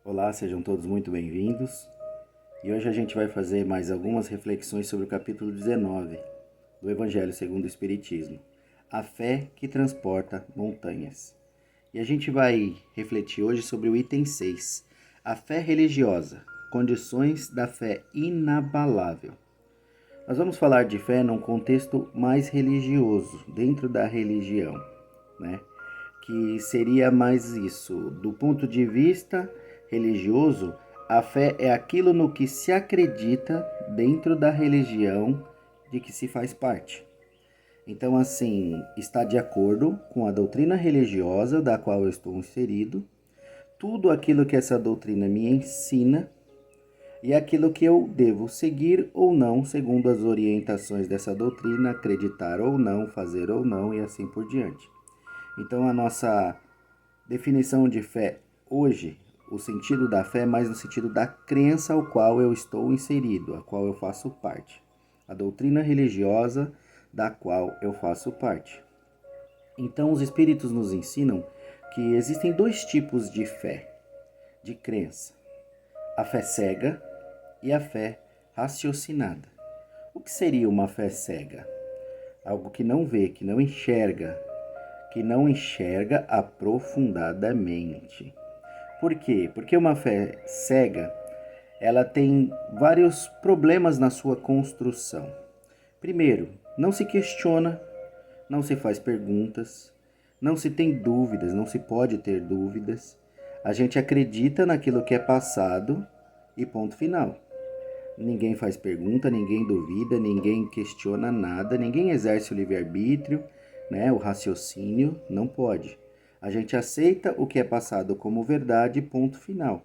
Olá, sejam todos muito bem-vindos. E hoje a gente vai fazer mais algumas reflexões sobre o capítulo 19 do Evangelho segundo o Espiritismo, a fé que transporta montanhas. E a gente vai refletir hoje sobre o item 6, a fé religiosa, condições da fé inabalável. Nós vamos falar de fé num contexto mais religioso, dentro da religião, né? Que seria mais isso. Do ponto de vista religioso, a fé é aquilo no que se acredita dentro da religião de que se faz parte. Então, assim, está de acordo com a doutrina religiosa da qual eu estou inserido, tudo aquilo que essa doutrina me ensina e aquilo que eu devo seguir ou não, segundo as orientações dessa doutrina, acreditar ou não, fazer ou não e assim por diante. Então, a nossa definição de fé hoje, o sentido da fé é mais no sentido da crença ao qual eu estou inserido, a qual eu faço parte. A doutrina religiosa da qual eu faço parte. Então, os espíritos nos ensinam que existem dois tipos de fé, de crença: a fé cega e a fé raciocinada. O que seria uma fé cega? Algo que não vê, que não enxerga aprofundadamente. Por quê? Porque uma fé cega, ela tem vários problemas na sua construção. Primeiro, não se questiona, não se faz perguntas, não se tem dúvidas, não se pode ter dúvidas. A gente acredita naquilo que é passado e ponto final. Ninguém faz pergunta, ninguém duvida, ninguém questiona nada, ninguém exerce o livre-arbítrio, né? O raciocínio, não pode. A gente aceita o que é passado como verdade, ponto final.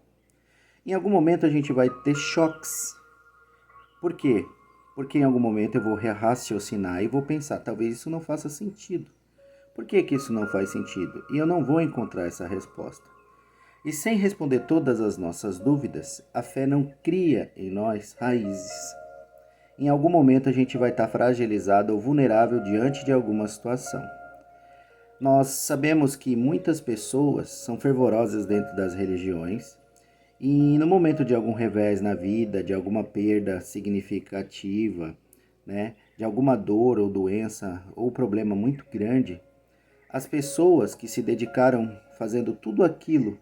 Em algum momento a gente vai ter choques. Por quê? Porque em algum momento eu vou raciocinar e vou pensar, talvez isso não faça sentido. Por que isso não faz sentido? E eu não vou encontrar essa resposta. E sem responder todas as nossas dúvidas, a fé não cria em nós raízes. Em algum momento a gente vai estar fragilizado ou vulnerável diante de alguma situação. Nós sabemos que muitas pessoas são fervorosas dentro das religiões e no momento de algum revés na vida, de alguma perda significativa, né, de alguma dor ou doença ou problema muito grande, as pessoas que se dedicaram fazendo tudo aquilo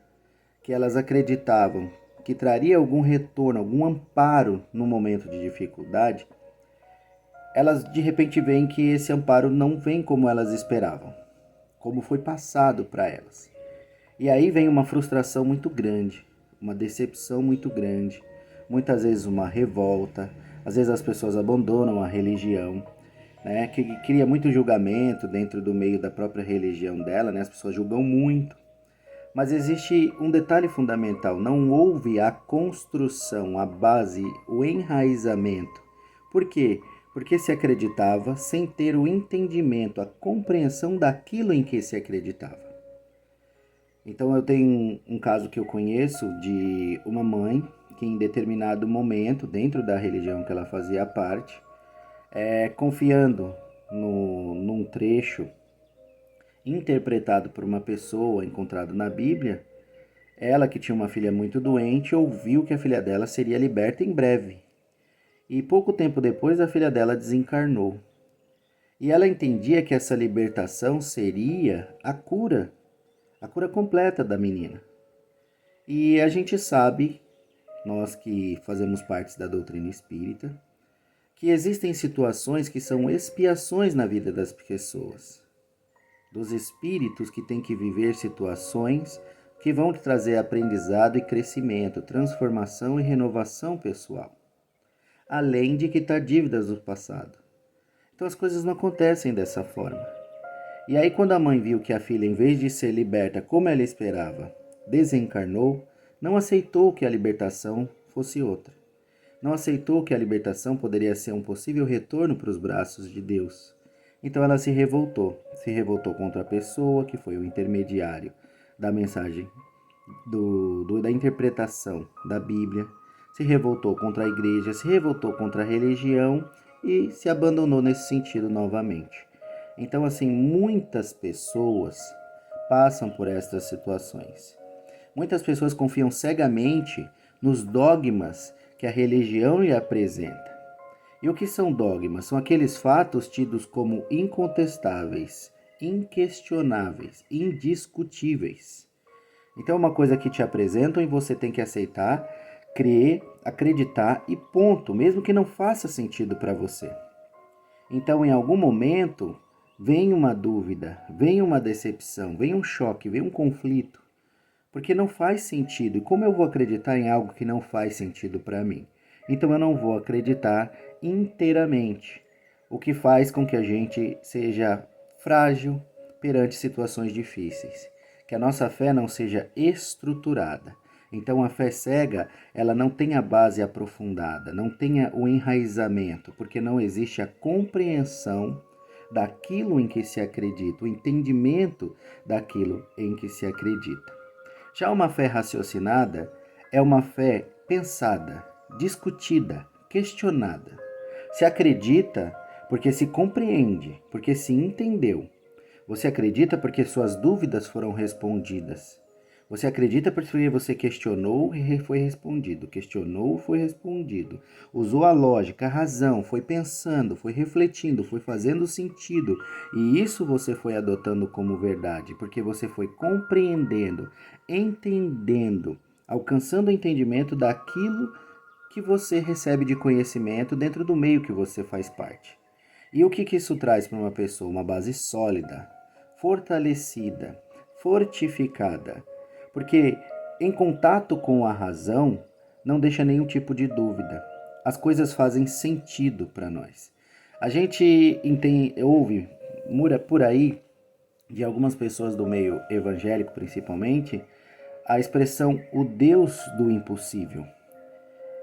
que elas acreditavam que traria algum retorno, algum amparo no momento de dificuldade, elas de repente veem que esse amparo não vem como elas esperavam, como foi passado para elas. E aí vem uma frustração muito grande, uma decepção muito grande, muitas vezes uma revolta, às vezes as pessoas abandonam a religião, né, que cria muito julgamento dentro do meio da própria religião dela, né, as pessoas julgam muito. Mas existe um detalhe fundamental: não houve a construção, a base, o enraizamento. Por quê? Porque se acreditava sem ter o entendimento, a compreensão daquilo em que se acreditava. Então eu tenho um caso que eu conheço de uma mãe que em determinado momento, dentro da religião que ela fazia parte, confiando num trecho interpretado por uma pessoa encontrado na Bíblia, ela, que tinha uma filha muito doente, ouviu que a filha dela seria liberta em breve. E pouco tempo depois a filha dela desencarnou. E ela entendia que essa libertação seria a cura completa da menina. E a gente sabe, nós que fazemos parte da doutrina espírita, que existem situações que são expiações na vida das pessoas, dos espíritos que têm que viver situações que vão te trazer aprendizado e crescimento, transformação e renovação pessoal, além de quitar dívidas do passado. Então as coisas não acontecem dessa forma. E aí quando a mãe viu que a filha, em vez de ser liberta como ela esperava, desencarnou, não aceitou que a libertação fosse outra. Não aceitou que a libertação poderia ser um possível retorno para os braços de Deus. Então ela se revoltou contra a pessoa que foi o intermediário da mensagem, da interpretação da Bíblia, se revoltou contra a igreja, se revoltou contra a religião e se abandonou nesse sentido novamente. Então, assim, muitas pessoas passam por estas situações. Muitas pessoas confiam cegamente nos dogmas que a religião lhe apresenta. E o que são dogmas? São aqueles fatos tidos como incontestáveis, inquestionáveis, indiscutíveis. Então é uma coisa que te apresentam e você tem que aceitar, crer, acreditar e ponto, mesmo que não faça sentido para você. Então, em algum momento, vem uma dúvida, vem uma decepção, vem um choque, vem um conflito, porque não faz sentido. E como eu vou acreditar em algo que não faz sentido para mim? Então, eu não vou acreditar inteiramente, o que faz com que a gente seja frágil perante situações difíceis, que a nossa fé não seja estruturada. Então a fé cega, ela não tem a base aprofundada, não tem o enraizamento, porque não existe a compreensão daquilo em que se acredita, o entendimento daquilo em que se acredita. Já uma fé raciocinada é uma fé pensada, discutida, questionada. Se acredita porque se compreende, porque se entendeu. Você acredita porque suas dúvidas foram respondidas. Você acredita porque você questionou e foi respondido. Questionou, foi respondido. Usou a lógica, a razão, foi pensando, foi refletindo, foi fazendo sentido. E isso você foi adotando como verdade, porque você foi compreendendo, entendendo, alcançando o entendimento daquilo que você recebe de conhecimento dentro do meio que você faz parte. E o que isso traz para uma pessoa? Uma base sólida, fortalecida, fortificada. Porque em contato com a razão, não deixa nenhum tipo de dúvida. As coisas fazem sentido para nós. A gente ouve por aí, de algumas pessoas do meio evangélico principalmente, a expressão o Deus do impossível.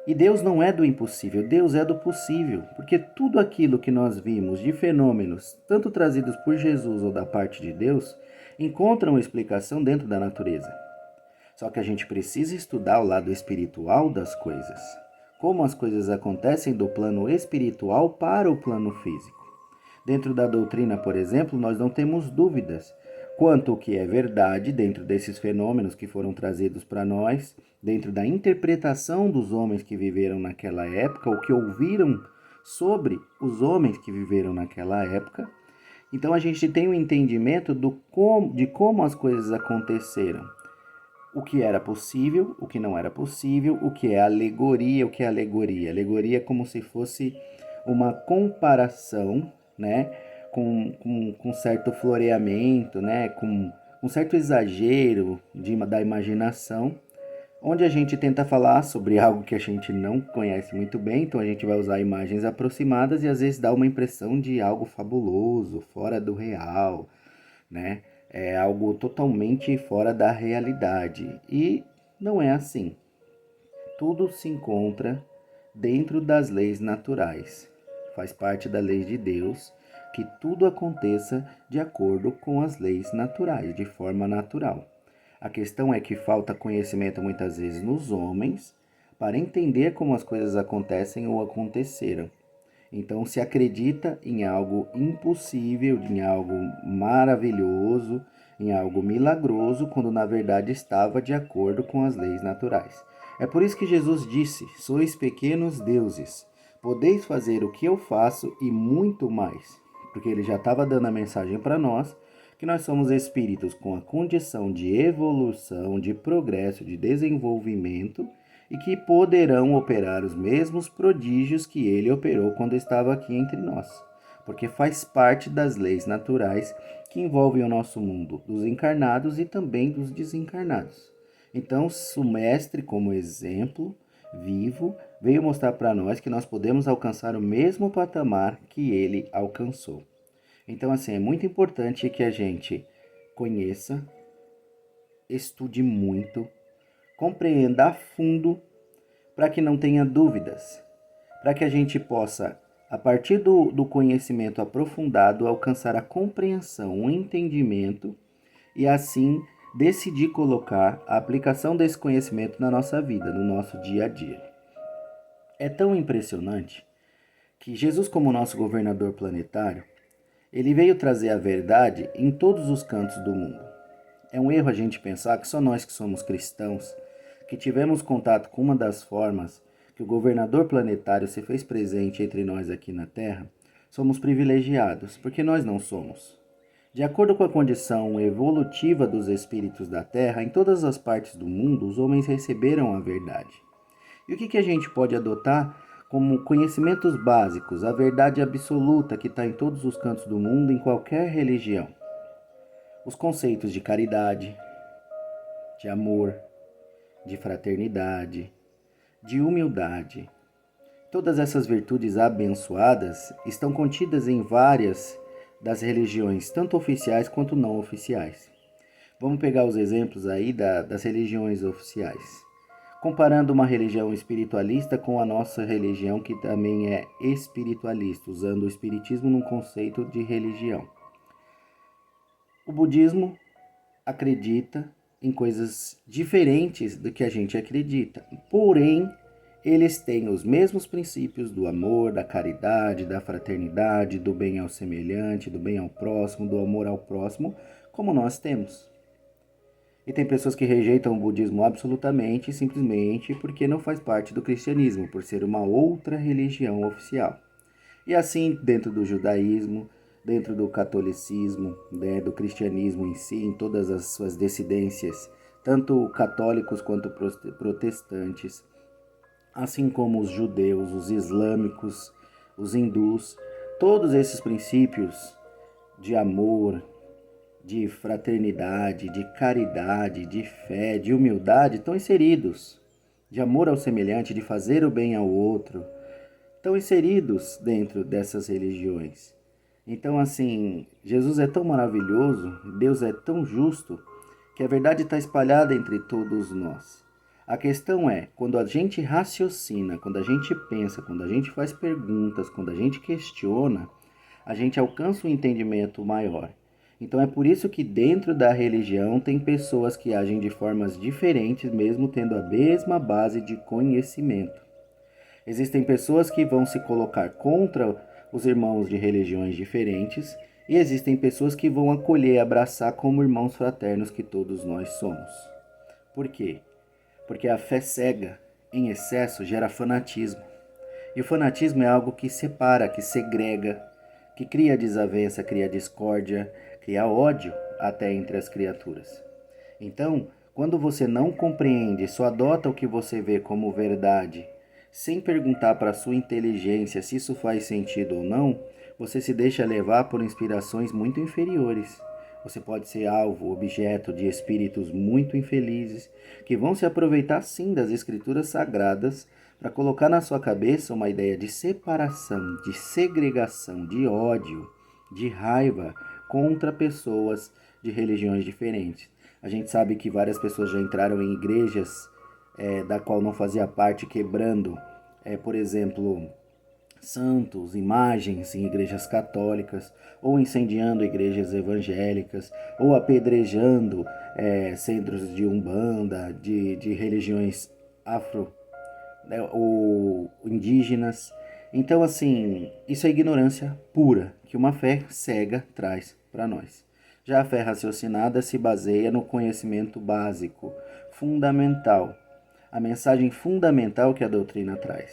E Deus não é do impossível, Deus é do possível, porque tudo aquilo que nós vimos de fenômenos, tanto trazidos por Jesus ou da parte de Deus, encontram explicação dentro da natureza. Só que a gente precisa estudar o lado espiritual das coisas, como as coisas acontecem do plano espiritual para o plano físico. Dentro da doutrina, por exemplo, nós não temos dúvidas quanto o que é verdade dentro desses fenômenos que foram trazidos para nós, dentro da interpretação dos homens que viveram naquela época, o que ouviram sobre os homens que viveram naquela época. Então a gente tem um entendimento de como as coisas aconteceram. O que era possível, o que não era possível, o que é alegoria, o que é alegoria. Alegoria é como se fosse uma comparação, né, com certo floreamento, né, com um certo exagero da imaginação, onde a gente tenta falar sobre algo que a gente não conhece muito bem, então a gente vai usar imagens aproximadas e às vezes dá uma impressão de algo fabuloso, fora do real, né? É algo totalmente fora da realidade. E não é assim. Tudo se encontra dentro das leis naturais. Faz parte da lei de Deus que tudo aconteça de acordo com as leis naturais, de forma natural. A questão é que falta conhecimento muitas vezes nos homens para entender como as coisas acontecem ou aconteceram. Então se acredita em algo impossível, em algo maravilhoso, em algo milagroso, quando na verdade estava de acordo com as leis naturais. É por isso que Jesus disse: sois pequenos deuses, podeis fazer o que eu faço e muito mais. Porque ele já estava dando a mensagem para nós que nós somos espíritos com a condição de evolução, de progresso, de desenvolvimento e que poderão operar os mesmos prodígios que ele operou quando estava aqui entre nós, porque faz parte das leis naturais que envolvem o nosso mundo, dos encarnados e também dos desencarnados. Então, o mestre, como exemplo vivo, veio mostrar para nós que nós podemos alcançar o mesmo patamar que ele alcançou. Então, assim, é muito importante que a gente conheça, estude muito, compreenda a fundo, para que não tenha dúvidas, para que a gente possa, a partir do conhecimento aprofundado, alcançar a compreensão, o entendimento e assim decidir colocar a aplicação desse conhecimento na nossa vida, no nosso dia a dia. É tão impressionante que Jesus, como nosso governador planetário, ele veio trazer a verdade em todos os cantos do mundo. É um erro a gente pensar que só nós que somos cristãos, que tivemos contato com uma das formas que o governador planetário se fez presente entre nós aqui na Terra, somos privilegiados, porque nós não somos. De acordo com a condição evolutiva dos espíritos da Terra, em todas as partes do mundo, os homens receberam a verdade. E o que a gente pode adotar como conhecimentos básicos, a verdade absoluta que está em todos os cantos do mundo, em qualquer religião? Os conceitos de caridade, de amor, de fraternidade, de humildade. Todas essas virtudes abençoadas estão contidas em várias das religiões, tanto oficiais quanto não oficiais. Vamos pegar os exemplos aí das religiões oficiais. Comparando uma religião espiritualista com a nossa religião, que também é espiritualista, usando o espiritismo num conceito de religião. O budismo acredita em coisas diferentes do que a gente acredita, porém, eles têm os mesmos princípios do amor, da caridade, da fraternidade, do bem ao semelhante, do bem ao próximo, do amor ao próximo, como nós temos. E tem pessoas que rejeitam o budismo absolutamente, simplesmente porque não faz parte do cristianismo, por ser uma outra religião oficial. E assim, dentro do judaísmo, dentro do catolicismo, né, do cristianismo em si, em todas as suas dissidências, tanto católicos quanto protestantes, assim como os judeus, os islâmicos, os hindus, todos esses princípios de amor, de fraternidade, de caridade, de fé, de humildade estão inseridos, de amor ao semelhante, de fazer o bem ao outro, estão inseridos dentro dessas religiões. Então, assim, Jesus é tão maravilhoso, Deus é tão justo, que a verdade está espalhada entre todos nós. A questão é, quando a gente raciocina, quando a gente pensa, quando a gente faz perguntas, quando a gente questiona, a gente alcança um entendimento maior. Então é por isso que dentro da religião tem pessoas que agem de formas diferentes, mesmo tendo a mesma base de conhecimento. Existem pessoas que vão se colocar contra os irmãos de religiões diferentes, e existem pessoas que vão acolher e abraçar como irmãos fraternos que todos nós somos. Por quê? Porque a fé cega, em excesso, gera fanatismo. E o fanatismo é algo que separa, que segrega, que cria desavença, cria discórdia, cria ódio até entre as criaturas. Então, quando você não compreende, só adota o que você vê como verdade, sem perguntar para a sua inteligência se isso faz sentido ou não, você se deixa levar por inspirações muito inferiores. Você pode ser alvo, objeto de espíritos muito infelizes, que vão se aproveitar sim das escrituras sagradas para colocar na sua cabeça uma ideia de separação, de segregação, de ódio, de raiva contra pessoas de religiões diferentes. A gente sabe que várias pessoas já entraram em igrejas da qual não fazia parte, quebrando, por exemplo, santos, imagens em igrejas católicas, ou incendiando igrejas evangélicas, ou apedrejando centros de umbanda, de religiões afro, né, ou indígenas. Então, assim, isso é ignorância pura, que uma fé cega traz para nós. Já a fé raciocinada se baseia no conhecimento básico, fundamental, a mensagem fundamental que a doutrina traz.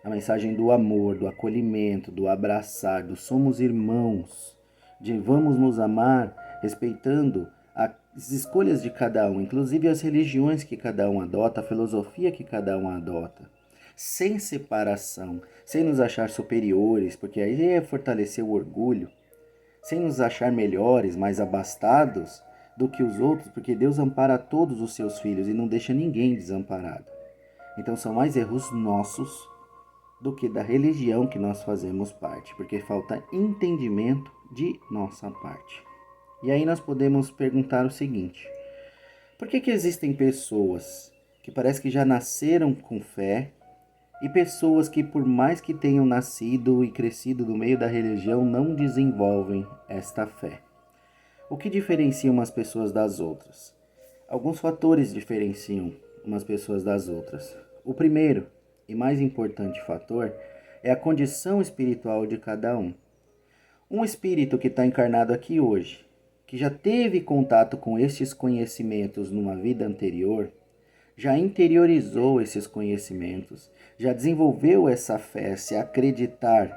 A mensagem do amor, do acolhimento, do abraçar, do somos irmãos, de vamos nos amar, respeitando as escolhas de cada um, inclusive as religiões que cada um adota, a filosofia que cada um adota, sem separação, sem nos achar superiores, porque aí é fortalecer o orgulho, sem nos achar melhores, mais abastados do que os outros, porque Deus ampara todos os seus filhos e não deixa ninguém desamparado. Então são mais erros nossos do que da religião que nós fazemos parte, porque falta entendimento de nossa parte. E aí nós podemos perguntar o seguinte: por que existem pessoas que parece que já nasceram com fé e pessoas que, por mais que tenham nascido e crescido no meio da religião, não desenvolvem esta fé? O que diferencia umas pessoas das outras? Alguns fatores diferenciam umas pessoas das outras. O primeiro e mais importante fator é a condição espiritual de cada um. Um espírito que está encarnado aqui hoje, que já teve contato com estes conhecimentos numa vida anterior, já interiorizou esses conhecimentos, já desenvolveu essa fé, se acreditar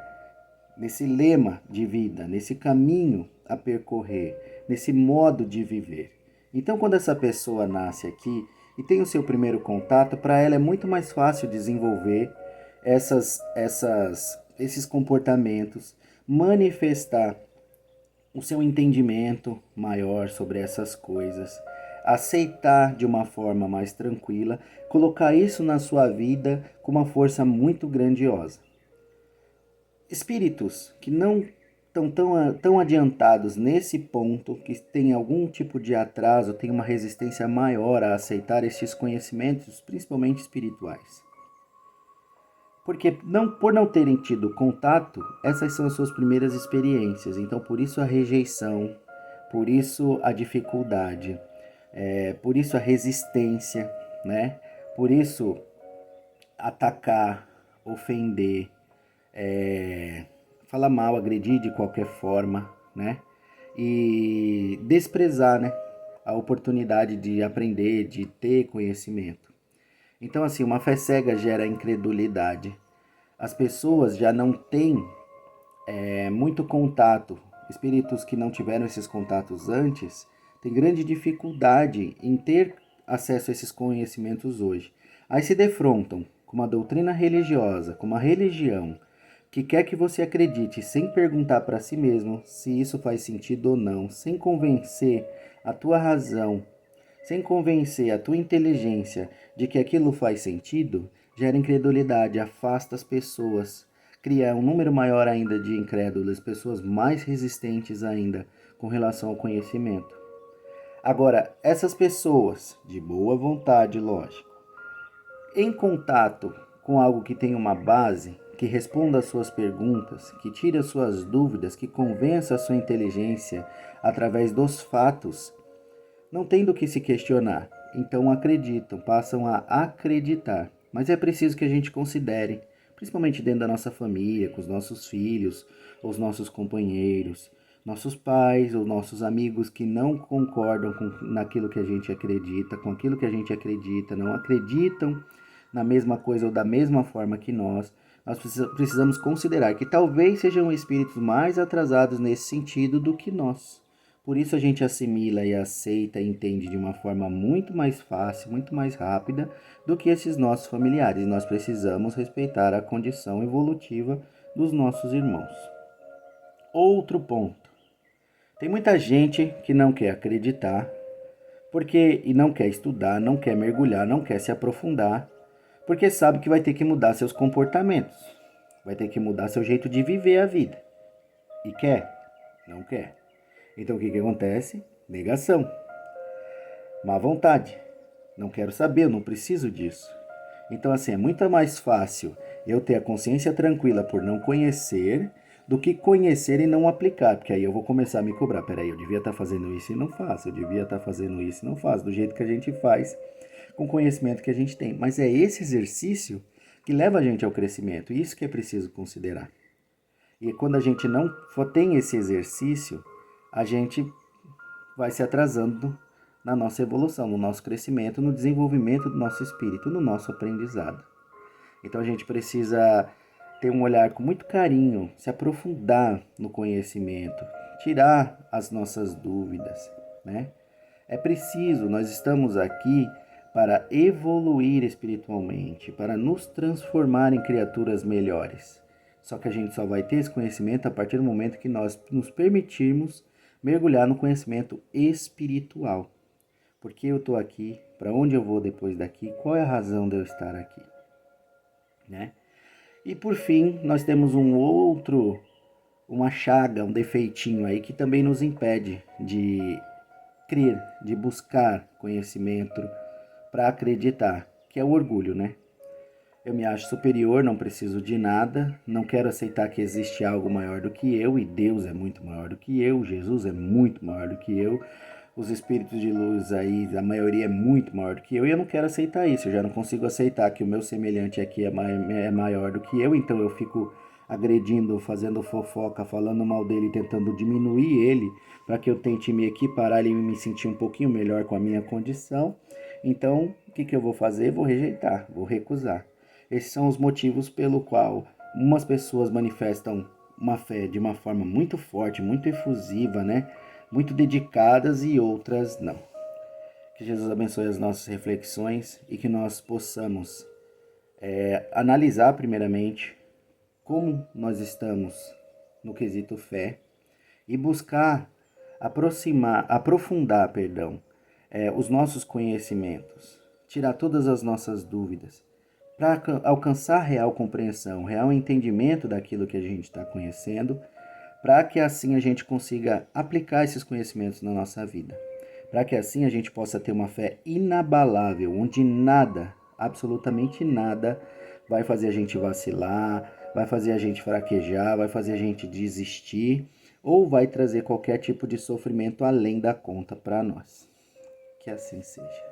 nesse lema de vida, nesse caminho a percorrer, nesse modo de viver. Então, quando essa pessoa nasce aqui e tem o seu primeiro contato, para ela é muito mais fácil desenvolver esses comportamentos, manifestar o seu entendimento maior sobre essas coisas, aceitar de uma forma mais tranquila, colocar isso na sua vida com uma força muito grandiosa. Espíritos que não estão tão adiantados nesse ponto, que têm algum tipo de atraso, têm uma resistência maior a aceitar estes conhecimentos, principalmente espirituais. Porque por não terem tido contato, essas são as suas primeiras experiências. Então, por isso a rejeição, por isso a dificuldade, por isso a resistência, né? Por isso atacar, ofender, falar mal, agredir de qualquer forma, né? E desprezar, né? A oportunidade de aprender, de ter conhecimento. Então, assim, uma fé cega gera incredulidade. As pessoas já não têm muito contato. Espíritos que não tiveram esses contatos antes têm grande dificuldade em ter acesso a esses conhecimentos hoje. Aí se defrontam com uma doutrina religiosa, com uma religião que quer que você acredite sem perguntar para si mesmo se isso faz sentido ou não, sem convencer a tua razão, sem convencer a tua inteligência de que aquilo faz sentido, gera incredulidade, afasta as pessoas, cria um número maior ainda de incrédulos, pessoas mais resistentes ainda com relação ao conhecimento. Agora, essas pessoas, de boa vontade, lógico, em contato com algo que tem uma base, que responda às suas perguntas, que tire as suas dúvidas, que convença a sua inteligência através dos fatos, não tem do que se questionar. Então acreditam, passam a acreditar. Mas é preciso que a gente considere, principalmente dentro da nossa família, com os nossos filhos, os nossos companheiros, nossos pais ou nossos amigos que não concordam naquilo que a gente acredita, com aquilo que a gente acredita, não acreditam na mesma coisa ou da mesma forma que nós precisamos considerar que talvez sejam espíritos mais atrasados nesse sentido do que nós. Por isso a gente assimila e aceita e entende de uma forma muito mais fácil, muito mais rápida do que esses nossos familiares. Nós precisamos respeitar a condição evolutiva dos nossos irmãos. Outro ponto. Tem muita gente que não quer acreditar e não quer estudar, não quer mergulhar, não quer se aprofundar, porque sabe que vai ter que mudar seus comportamentos, vai ter que mudar seu jeito de viver a vida. E quer? Não quer. Então o que acontece? Negação. Má vontade. Não quero saber, eu não preciso disso. Então assim, é muito mais fácil eu ter a consciência tranquila por não conhecer do que conhecer e não aplicar. Porque aí eu vou começar a me cobrar. Peraí, eu devia estar fazendo isso e não faço. Eu devia estar fazendo isso e não faço. Do jeito que a gente faz, com o conhecimento que a gente tem. Mas é esse exercício que leva a gente ao crescimento. Isso que é preciso considerar. E quando a gente não tem esse exercício, a gente vai se atrasando na nossa evolução, no nosso crescimento, no desenvolvimento do nosso espírito, no nosso aprendizado. Então a gente precisa ter um olhar com muito carinho, se aprofundar no conhecimento, tirar as nossas dúvidas, né? É preciso, nós estamos aqui para evoluir espiritualmente, para nos transformar em criaturas melhores. Só que a gente só vai ter esse conhecimento a partir do momento que nós nos permitirmos mergulhar no conhecimento espiritual. Por que eu estou aqui? Para onde eu vou depois daqui? Qual é a razão de eu estar aqui? Né? E por fim, nós temos uma chaga, um defeitinho aí que também nos impede de crer, de buscar conhecimento para acreditar, que é o orgulho, né? Eu me acho superior, não preciso de nada, não quero aceitar que existe algo maior do que eu, e Deus é muito maior do que eu, Jesus é muito maior do que eu, os espíritos de luz aí, a maioria é muito maior do que eu, e eu não quero aceitar isso, eu já não consigo aceitar que o meu semelhante aqui é maior do que eu, então eu fico agredindo, fazendo fofoca, falando mal dele, tentando diminuir ele, para que eu tente me equiparar e me sentir um pouquinho melhor com a minha condição. Então, o que eu vou fazer? Vou rejeitar, vou recusar. Esses são os motivos pelo qual umas pessoas manifestam uma fé de uma forma muito forte, muito efusiva, né? Muito dedicadas, e outras não. Que Jesus abençoe as nossas reflexões e que nós possamos analisar primeiramente como nós estamos no quesito fé e buscar aprofundar, os nossos conhecimentos, tirar todas as nossas dúvidas, para alcançar real compreensão, real entendimento daquilo que a gente está conhecendo, para que assim a gente consiga aplicar esses conhecimentos na nossa vida, para que assim a gente possa ter uma fé inabalável, onde nada, absolutamente nada, vai fazer a gente vacilar, vai fazer a gente fraquejar, vai fazer a gente desistir, ou vai trazer qualquer tipo de sofrimento além da conta para nós. Que assim seja.